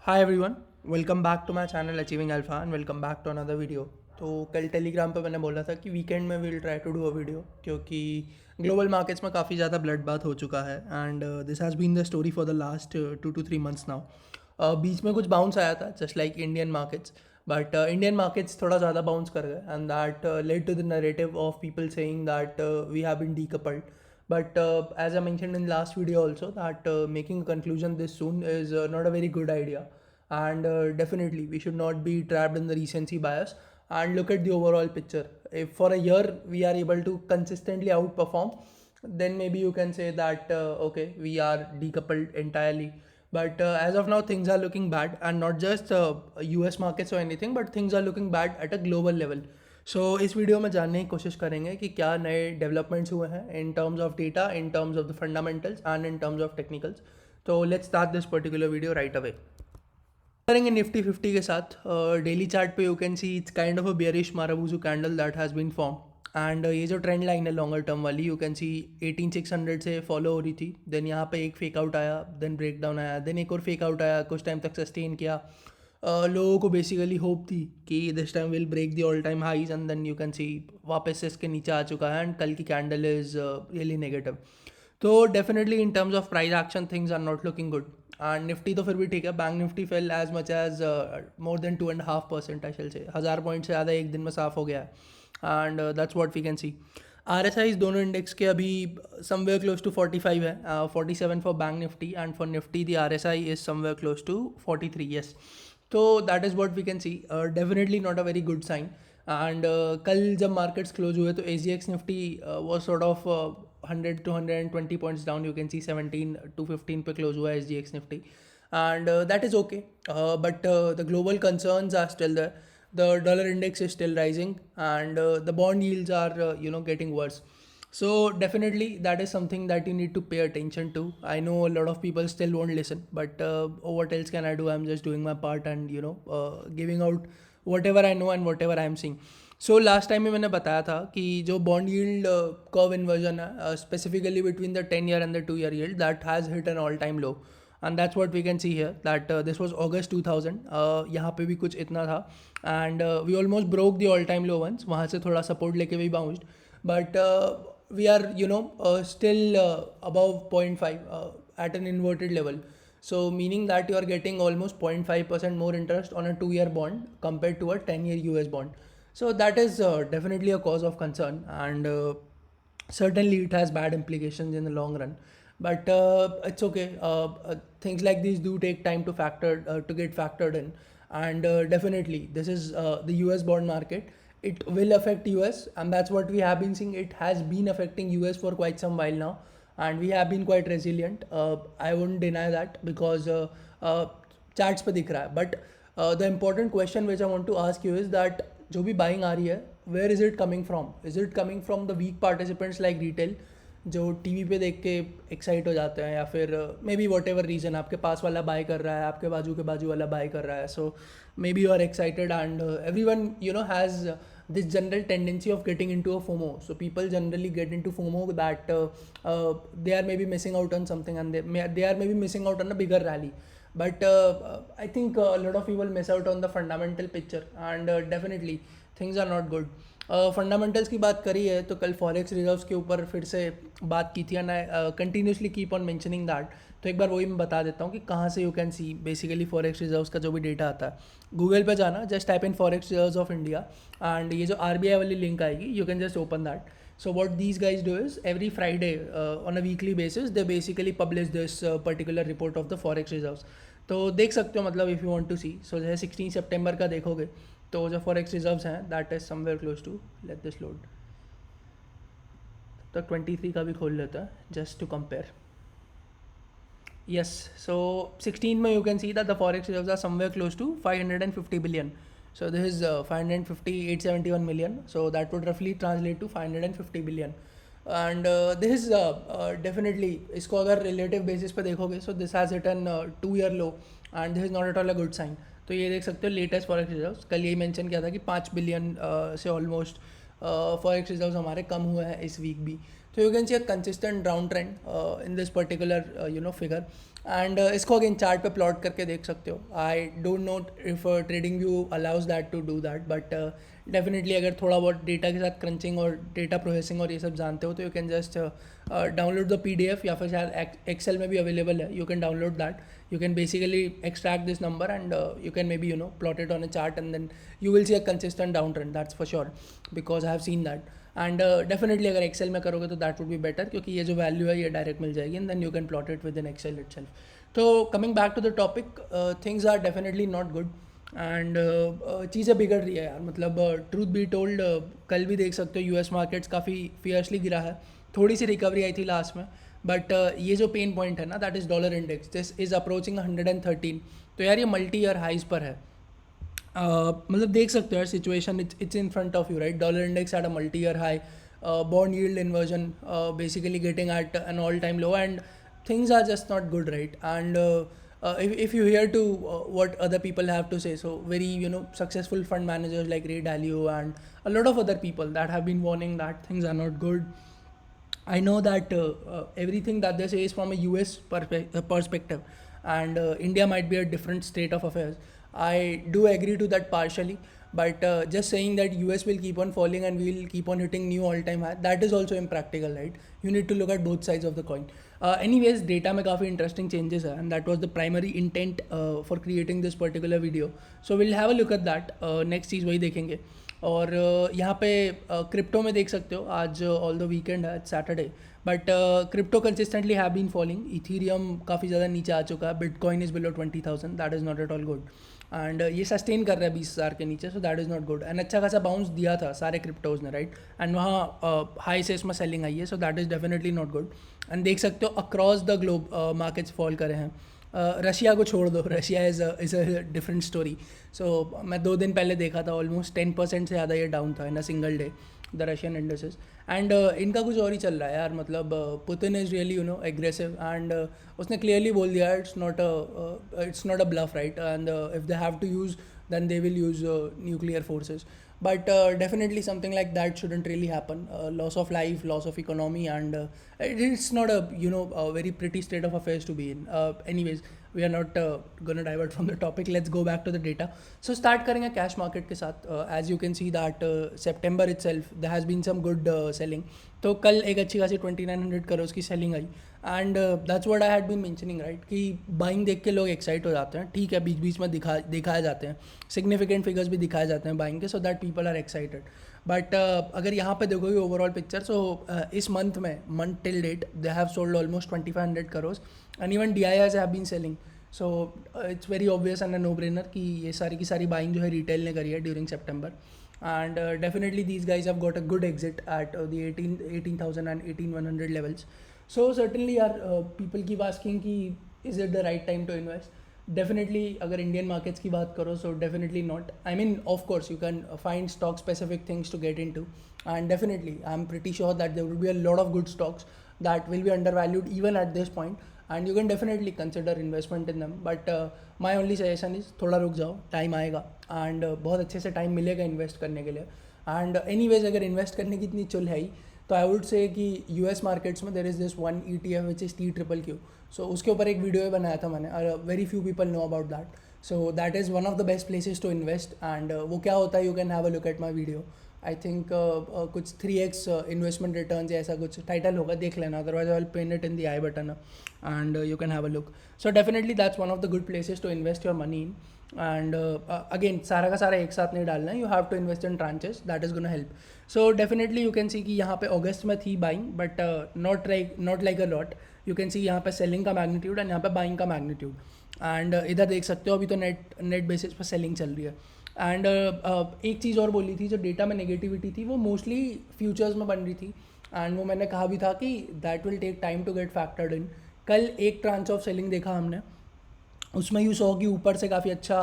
Hi everyone, welcome back to my channel achieving alpha and welcome back to another video. तो कल Telegram पे मैंने बोला था कि वीकेंड में will try to do a video, क्योंकि ग्लोबल मार्केट्स में काफ़ी ज़्यादा ब्लड बाथ हो चुका है and this has been the story for the last 2 to 3 months now. बीच में कुछ बाउंस आया था just like Indian markets, but Indian markets थोड़ा ज़्यादा बाउंस कर गए and that led to the narrative of people saying that we have been decoupled. But as I mentioned in last video also, that making a conclusion this soon is not a very good idea, and definitely we should not be trapped in the recency bias and look at the overall picture. If for a year we are able to consistently outperform, then maybe you can say that okay, we are decoupled entirely. But as of now things are looking bad, and not just US markets or anything, but things are looking bad at a global level. सो इस video में जानने की कोशिश करेंगे कि क्या नए developments हुए हैं in terms of data, in terms of the fundamentals and in terms of technicals. तो let's start this particular video right away. करेंगे निफ्टी 50 के साथ। डेली चार्ट पे you can see it's kind of a bearish marubozu candle that has been form, एंड ये जो trend line है longer term वाली, यू कैन सी 18600 से फॉलो हो रही थी, देन यहाँ पे एक फेक आउट आया, देन ब्रेक डाउन आया, देन एक और फेक आउट आया, कुछ टाइम तक सस्टेन किया। लोगों को बेसिकली होप थी कि this time will break the all time highs, and then you can see वापस से इसके नीचे आ चुका है एंड कल की कैंडल इज़ रियली नेगेटिव। तो definitely in terms of price action things are not looking good. And Nifty तो फिर भी ठीक है, bank Nifty fell as much as more than 2.5%, I shall say 1000 point से ज़्यादा एक दिन में साफ हो गया है, and that's what we can see. R S I's दोनों इंडेक्स के अभी समवेयर क्लोज टू 45 है, 47 for bank Nifty, and for Nifty the R S I is somewhere close to 43, yes. तो that is what we can see, definitely not a very good sign. And कल जब markets close हुए तो S G X Nifty was sort of 100 to 120 points down, you can see 17 to 15 पे close हुआ S G X Nifty, and that is okay, but the global concerns are still there. The dollar index is still rising, and the bond yields are getting worse. So definitely that is something that you need to pay attention to. I know a lot of people still won't listen, but what else can I do? I'm just doing my part and giving out whatever I know and whatever I am seeing. So last time में मैंने बताया था कि जो bond yield curve inversion है, specifically between the 10-year and the 2-year yield, that has hit an all time low, and that's what we can see here, that this was August 2000. यहाँ पे भी कुछ इतना था, and we almost broke the all time low once, वहाँ से थोड़ा support लेके भी bounced, but we are still above 0.5 at an inverted level. So meaning that you are getting almost 0.5% more interest on a 2-year bond compared to a 10-year US bond. So that is definitely a cause of concern, and certainly it has bad implications in the long run. But it's okay. Things like these do take time to get factored in, and definitely this is the US bond market. It will affect US, and that's what we have been seeing. It has been affecting US for quite some while now, and we have been quite resilient. I wouldn't deny that, because charts पे दिख रहा है. But the important question which I want to ask you is that जो भी buying आ रही है, where is it coming from? Is it coming from the weak participants like retail, जो TV पे देख के एक्साइट हो जाते हैं, या फिर may be what ever reason आपके पास वाला बाय कर रहा है, आपके बाजू के बाजू वाला बाय कर रहा है, so maybe you are excited, and everyone has this general tendency of getting into a FOMO. So people generally get into FOMO that they are maybe missing out on something, and they are maybe missing out on a bigger rally. But I think a lot of people miss out on the fundamental picture, and definitely things are not good. Fundamentals की बात करी है तो कल forex reserves के ऊपर फिर से बात की थी, and I continuously keep on mentioning that. तो एक बार वही मैं बता देता हूँ कि कहाँ से you can see basically forex reserves का जो भी डेटा आता है. गूगल पे जाना, just type in forex reserves of India, and ये जो RBI वाली लिंक आएगी, you can just open that. So what these guys do is every Friday on a weekly basis they basically publish this particular report of the forex reserves. तो देख सकते हो, मतलब if you want to see. So जैसे 16 सितंबर का देखोगे तो जो फॉरेक्स रिजर्व्स हैं that is somewhere close to, let this load, तो 23 का भी खोल लेता है just to compare. Yes, so 16 में you can see that the forex reserves are somewhere close to 550 billion. So this is 871 million. So that would roughly translate to 550 billion. And this is definitely, इसको अगर relative basis पे देखोगे, so this has hit an 2-year low, and this is not at all a good sign. तो ये देख सकते हो latest forex reserves, कल यही मेंशन किया था कि 5 बिलियन से ऑलमोस्ट फॉरेक्स रिजर्व्स हमारे कम हुए हैं इस वीक भी. तो you can see a consistent down trend in this particular figure and इसको अगेन चार्ट पे प्लॉट करके देख सकते हो. I don't know if trading view allows that to do that, but definitely अगर थोड़ा बहुत डेटा के साथ क्रंचिंग और डेटा प्रोसेसिंग और ये सब जानते हो तो you can just download the PDF, या फिर शायद एक्सेल में भी अवेलेबल है, you can download that. You can basically extract this number and you can maybe plot it on a chart, and then you will see a consistent downtrend, that's for sure, because I have seen that. And definitely अगर Excel में करोगे तो that would be better, क्योंकि ये जो value है ये direct मिल जाएगी, and then you can plot it within Excel itself. तो coming back to the topic, things are definitely not good and चीज़ें बिगड़ रही है यार. मतलब ट्रूथ बी टोल्ड, कल भी देख सकते हो यूएस मार्केट्स काफ़ी फियर्सली गिरा है. थोड़ी सी रिकवरी आई थी लास्ट में, बट ये जो पेन पॉइंट है ना, that is dollar index, this is approaching 113. तो यार ये मल्टी ईयर हाइज पर है. मतलब देख सकते हो यार situation, it's in front of you, right. Dollar index at a multi year high, bond yield inversion basically getting at an all time low, and things are just not good, right. And if you hear to what other people have to say, so very successful fund managers like Ray Dalio and a lot of other people that have been warning that things are not good. I know that everything that they say is from a US perspective, and India might be a different state of affairs. I do agree to that partially, but just saying that US will keep on falling and we will keep on hitting new all-time high, that is also impractical, right? You need to look at both sides of the coin. Anyways, data में काफ़ी interesting changes है, and that was the primary intent for creating this particular video. So we'll have a look at that. Next चीज़ वही देखेंगे. और यहाँ पे crypto में देख सकते हो, आज ऑल द वीकेंड है, Saturday, but crypto consistently have been falling. Ethereum काफ़ी ज़्यादा नीचे आ चुका है, Bitcoin is below 20,000, that is not at all good. And ये सस्टेन कर रहा है 20,000 के नीचे, so that is not good. And अच्छा खासा बाउंस दिया था सारे क्रिप्टोज़ ने, राइट. एंड वहाँ हाई से इसमें सेलिंग आई है, so that is definitely not good. And देख सकते हो across the globe markets fall करे हैं. रशिया को छोड़ दो, Russia is a different story. So मैं 2 दिन पहले देखा था, ऑलमोस्ट 10% से ज़्यादा ये डाउन था in a single day, the Russian indices. And इनका कुछ और ही चल रहा है यार. मतलब Putin is really aggressive, and उसने क्लियरली बोल दिया it's not a bluff, right. And if they have to use, then they will use nuclear forces, but definitely something like that shouldn't really happen. Loss of life, loss of economy, and it's not a very pretty state of affairs to be in. Anyways, we are not gonna divert from the topic. Let's go back to the data. So start करेंगे cash market के साथ. As you can see that September itself there has been some good selling. तो कल एक अच्छी खासी 2900 करोड़ की selling आई, and that's what I had been mentioning, right, कि बाइंग देख के लोग एक्साइट हो जाते हैं. ठीक है, बीच बीच में दिखाए जाते हैं, सिग्निफिकेंट फिगर्स भी दिखाए जाते हैं बाइंग के, so that people are excited. But अगर यहाँ पे देखोगे ओवरऑल पिक्चर, सो इस month till date they have sold almost 2500 crore, and even DIIs have been selling. So it's very obvious and a no brainer कि ये सारी की सारी बाइंग जो है रिटेल ने करी है during September. And definitely these guys have got a good exit at the 18,000 and 18,100 levels. So certainly people keep asking कि is it the right time to invest? Definitely अगर Indian markets की बात करो, so definitely not. I mean, of course you can find stock specific things to get into, and definitely I'm pretty sure that there will be a lot of good stocks that will be undervalued even at this point, and you can definitely consider investment in them. But my only suggestion is थोड़ा रुक जाओ, time आएगा, and बहुत अच्छे से time मिलेगा invest करने के लिए. एंड एनीवेज अगर इन्वेस्ट करने की इतनी चुल है ही, तो आई वुड से कि US मार्केट्स में there is this one ETF which is TQQQ. So उसके ऊपर एक वीडियो बनाया था मैंने, very few people know about that. So that is one of the best places to invest. And वो क्या होता है, you can have a look at my video. I think कुछ 3x इन्वेस्टमेंट रिटर्न या ऐसा कुछ टाइटल होगा, देख लेना, otherwise I will pin it in the I button and you can have a look. So definitely that's one of the good places to invest your money in. And again सारा का सारा एक साथ नहीं डालना है, you have to invest in tranches, that is gonna help. So definitely you can see कि यहाँ पे अगस्त में थी buying, but not like a lot. You can सी यहाँ पे सेलिंग का मैग्नीट्यूड एंड यहाँ पे बाइंग का मैग्नीट्यूड. एंड इधर देख सकते हो अभी तो नेट बेसिस पर सेलिंग चल रही है. एंड एक चीज़ और बोली थी, जो डेटा में नेगेटिविटी थी वो मोस्टली फ्यूचर्स में बन रही थी, एंड वो मैंने कहा भी था कि that will take time to get factored in. कल एक ट्रांच ऑफ सेलिंग देखा हमने, उसमें यू सॉ कि ऊपर से काफ़ी अच्छा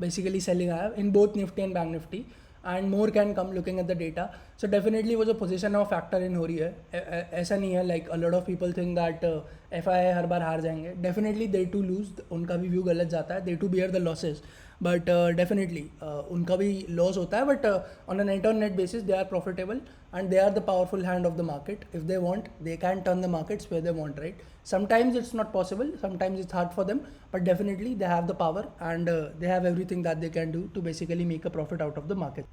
बेसिकली सेलिंग आया in both Nifty and bank Nifty, and more can come looking at the data. So definitely वो जो पोजीशन है वो फैक्टर इन हो रही है. ऐसा नहीं है like a lot of people think that F I हर बार हार जाएंगे, डेफिनेटली दे टू लूज, उनका भी व्यू गलत जाता है, they to bear the losses, but definitely उनका भी लॉस होता है, but on a net on net basis they are profitable and they are the powerful hand of the market. If they want they can turn the markets where they want, right? Sometimes it's not possible, sometimes it's hard for them, but definitely they have the power and they have everything that they can do to basically make a profit out of the market.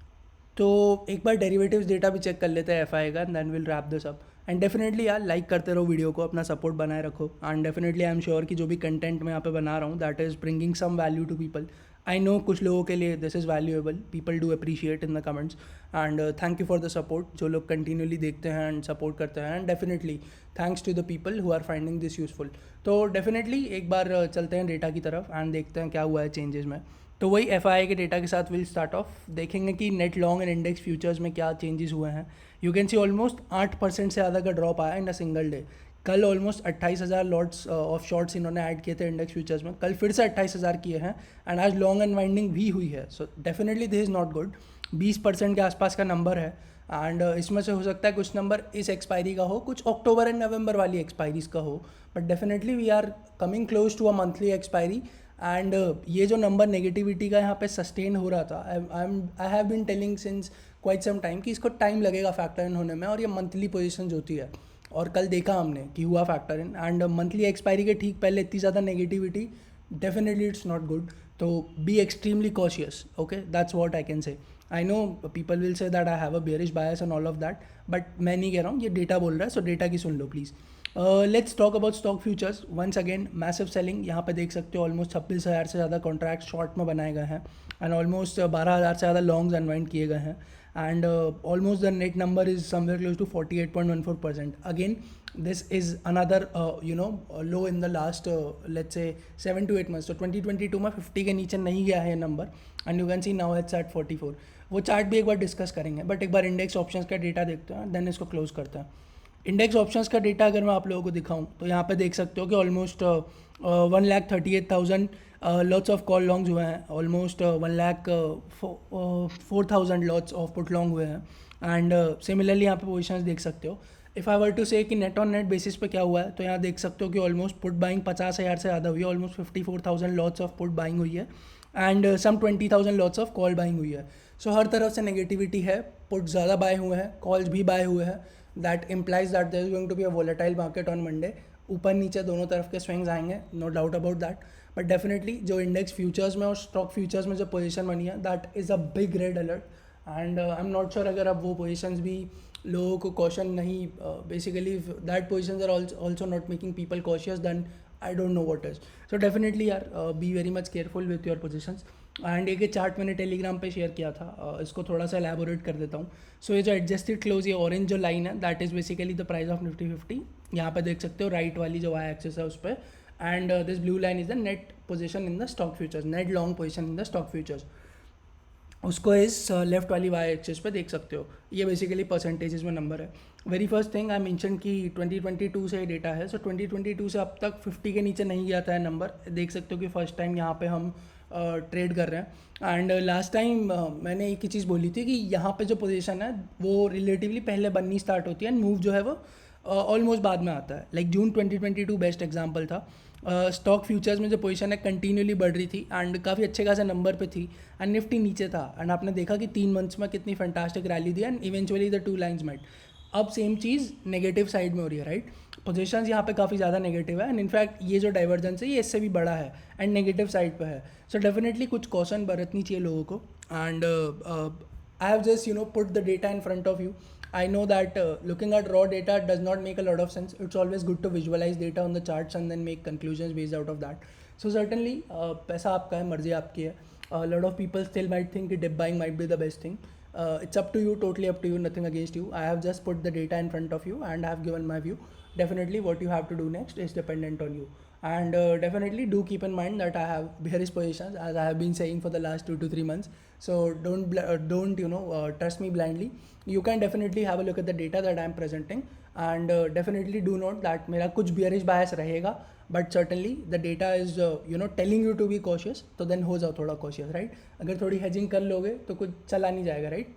तो एक बार derivatives data भी check कर लेते हैं F I का, then will wrap this up. And definitely यार like करते रहो वीडियो को, अपना सपोर्ट बनाए रखो, and definitely I am sure कि जो भी कंटेंट मैं यहाँ पे बना रहा हूँ that is bringing some value to people. I know कुछ लोगों के लिए this is valuable, people do appreciate in the comments, and thank you for the support जो लोग कंटिन्यूली देखते हैं एंड सपोर्ट करते हैं, and definitely thanks to the people who are finding this useful. तो डेफिनेटली एक बार चलते हैं डेटा की तरफ एंड देखते हैं क्या हुआ है चेंजेस में. तो वही एफ आई के डेटा के साथ विल स्टार्ट ऑफ, देखेंगे कि net long and index futures में क्या चेंजेस हुए हैं. यू कैन सी ऑलमोस्ट 8% से ज़्यादा का ड्रॉप आया इन अ सिंगल डे. कल ऑलमोस्ट 28,000 लॉट्स ऑफ शॉर्ट्स इन्होंने ऐड किए थे इंडेक्स फ्यूचर्स में, कल फिर से 28,000 किए हैं, एंड आज लॉन्ग अनवाइंडिंग भी हुई है. So definitely this is not good. 20% के आसपास का नंबर है, एंड इसमें से हो सकता है कुछ नंबर इस एक्सपायरी का हो, कुछ अक्टूबर एंड नवंबर वाली एक्सपायरीज का हो, but definitely we are coming close to a monthly expiry. And ये जो नंबर नेगेटिविटी का यहाँ पे सस्टेन हो रहा था, I have been telling since quite some time कि इसको टाइम लगेगा फैक्टर इन होने में, और ये मंथली पोजीशंस होती है, और कल देखा हमने कि हुआ factor in, and monthly expiry के ठीक पहले इतनी ज़्यादा negativity, definitely it's not good. तो be extremely cautious, okay, that's what I can say. I know people will say that I have a bearish bias and all of that, but मैं नहीं कह रहा हूँ, ये डेटा बोल रहा है, सो डेटा की सुन लो please. Let's talk about stock futures. Once again massive selling, यहाँ पे देख सकते हो ऑलमोस्ट 26,000 से ज़्यादा कॉन्ट्रैक्ट शॉर्ट में बनाए गए हैं, एंड ऑलमोस्ट 12,000 से ज़्यादा लॉन्ग्स अनवाइंड किए गए हैं, and almost the net number is somewhere close to 48.14%. Again this is another low in the last let's say 7 to 8 months. तो 2022 में 50 के नीचे नहीं गया है ये number, and you can see now it's at 44. वो चार्ट भी एक बार डिस्कस करेंगे, बट एक बार इंडेक्स ऑप्शंस का डेटा देखते हैं, देन इसको क्लोज करते हैं. इंडेक्स ऑप्शंस का डेटा अगर मैं आप लोगों को दिखाऊं तो यहाँ पे देख सकते हो कि almost 1,38,000 lots of call longs हुए हैं, almost 1,04,000 lots of put long हुए हैं, एंड सिमिलरली यहाँ पे पोजिशंस देख सकते हो. इफ़ आई वर टू से कि नेट ऑन नेट बेसिस पे क्या हुआ है, तो यहाँ देख सकते हो कि ऑलमोस्ट पुट बाइंग 50,000 से ज़्यादा हुई है, almost 54,000 lots of put buying हुई है, and some 20,000 lots of call buying हुई है. सो हर तरफ से नेगेटिविटी है, पुट ज़्यादा बाय हुए हैं, कॉल्स भी बाय हुए हैं. That implies that there is going to be a volatile market on Monday. ऊपर नीचे दोनों तरफ के स्विंग्स आएंगे, no doubt about that, but definitely जो इंडेक्स फ्यूचर्स में और स्टॉक फ्यूचर्स में जो पोजीशन बनी है that is a big red alert, and I am not sure अगर अब वो पोजीशंस भी लोगों को कॉशन नहीं, basically that positions are also not making people cautious, then I don't know what is. So definitely यार be very much careful with your positions. And एक chart मैंने टेलीग्राम पे शेयर किया था, इसको थोड़ा सा एलैबोरेट कर देता हूँ. सो ये जो एडजस्टेड क्लोज, ये ऑरेंज जो लाइन है that is basically the price of Nifty 50. यहाँ पे देख सकते हो राइट वाली जो वाई एक्सिस है उस पर, and this blue line is the net position in the stock futures, net long position in the stock futures. उसको इस लेफ्ट वाली वाई एक्सिस पे देख सकते हो, ये बेसिकली परसेंटेजेस में नंबर है. Very first thing I mention कि 2022 से ये डेटा है, सो 2022 से अब तक 50 के नीचे नहीं गया था ये नंबर. देख सकते हो कि फर्स्ट टाइम यहाँ पे हम ट्रेड कर रहे हैं, एंड लास्ट टाइम मैंने एक ही चीज़ बोली थी कि यहाँ पे जो पोजीशन है वो रिलेटिवली पहले बननी स्टार्ट होती है, एंड मूव जो है वो ऑलमोस्ट बाद में आता है. लाइक जून 2022 बेस्ट एग्जाम्पल था. स्टॉक फ्यूचर्स में जो पोजीशन है कंटिन्यूली बढ़ रही थी, एंड काफ़ी अच्छे खासे नंबर पे थी, एंड निफ्टी नीचे था, एंड आपने देखा कि 3 मंथ्स में कितनी फैंटास्टिक रैली दी, and eventually the two lines met. अब सेम चीज़ नेगेटिव साइड में हो रही है, राइट. पोजीशंस यहाँ पे काफ़ी ज़्यादा नेगेटिव है, एंड इनफैक्ट ये जो डाइवर्जेंस है ये इससे भी बड़ा है, एंड नेगेटिव साइड पे है. सो डेफिनेटली कुछ कॉशन बरतनी चाहिए लोगों को, and I have just put the data in front of you. I know that looking at raw data does not make a lot of sense. It's always good to visualize data on the charts and then make conclusions based out of that. So certainly, पैसा आपका है, मर्जी आपकी है. A lot of people still might think that dip buying might be the best thing. It's up to you, totally up to you, nothing against you. I have just put the data in front of you and I have given my view. Definitely what you have to do next is dependent on you. And definitely do keep in mind that I have bearish positions, as I have been saying for the last 2 to 3 months. So don't trust me blindly. You can definitely have a look at the data that I am presenting, and definitely do note that मेरा कुछ bearish bias रहेगा, but certainly the data is telling you to be cautious. तो then हो जाओ थोड़ा cautious, right? अगर थोड़ी hedging कर लोगे तो कुछ चला नहीं जाएगा, right?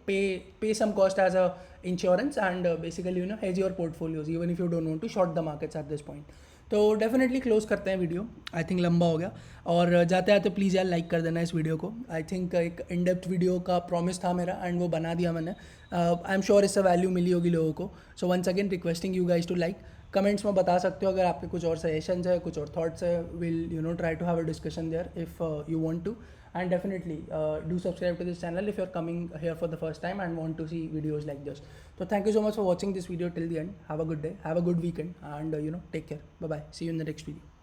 Pay some cost as a insurance and basically hedge your portfolios even if you don't want to short the markets at this point. तो डेफिनेटली क्लोज करते हैं वीडियो, आई थिंक लंबा हो गया। और जाते आते प्लीज़ यार लाइक कर देना इस वीडियो को। आई थिंक एक इन डेप्थ वीडियो का प्रॉमिस था मेरा एंड वो बना दिया मैंने। आई एम श्योर इससे वैल्यू मिली होगी लोगों को। So once again requesting you guys to like. Comments में बता सकते हो अगर आपके कुछ और सजेशंस है, कुछ और थॉट्स है, will try to have a discussion there if you want to. And definitely do subscribe to this channel if you're coming here for the first time and want to see videos like this. So thank you so much for watching this video till the end. Have a good day, have a good weekend, and take care. Bye bye, see you in the next video.